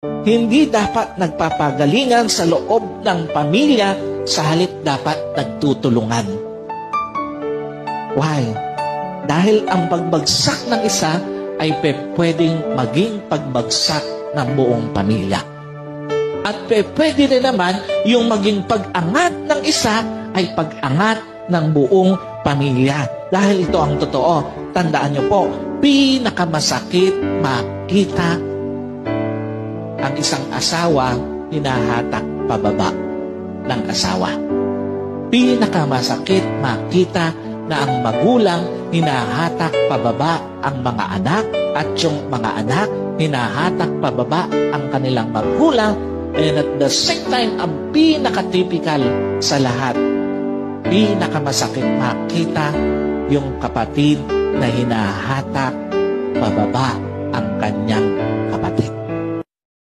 Hindi dapat nagpapagalingan sa loob ng pamilya, sa halip dapat nagtutulungan. Why? Dahil ang pagbagsak ng isa ay pwedeng maging pagbagsak ng buong pamilya. At pwede rin naman yung maging pag-angat ng isa ay pag-angat ng buong pamilya. Dahil ito ang totoo. Tandaan niyo po, pinakamasakit makita ang isang asawa hinahatak pababa ng asawa. Pinakamasakit makita na ang magulang hinahatak pababa ang mga anak at yung mga anak hinahatak pababa ang kanilang magulang, and at the same time, ang pinaka-typical sa lahat, pinakamasakit makita yung kapatid na hinahatak pababa ang kanyang kapatid.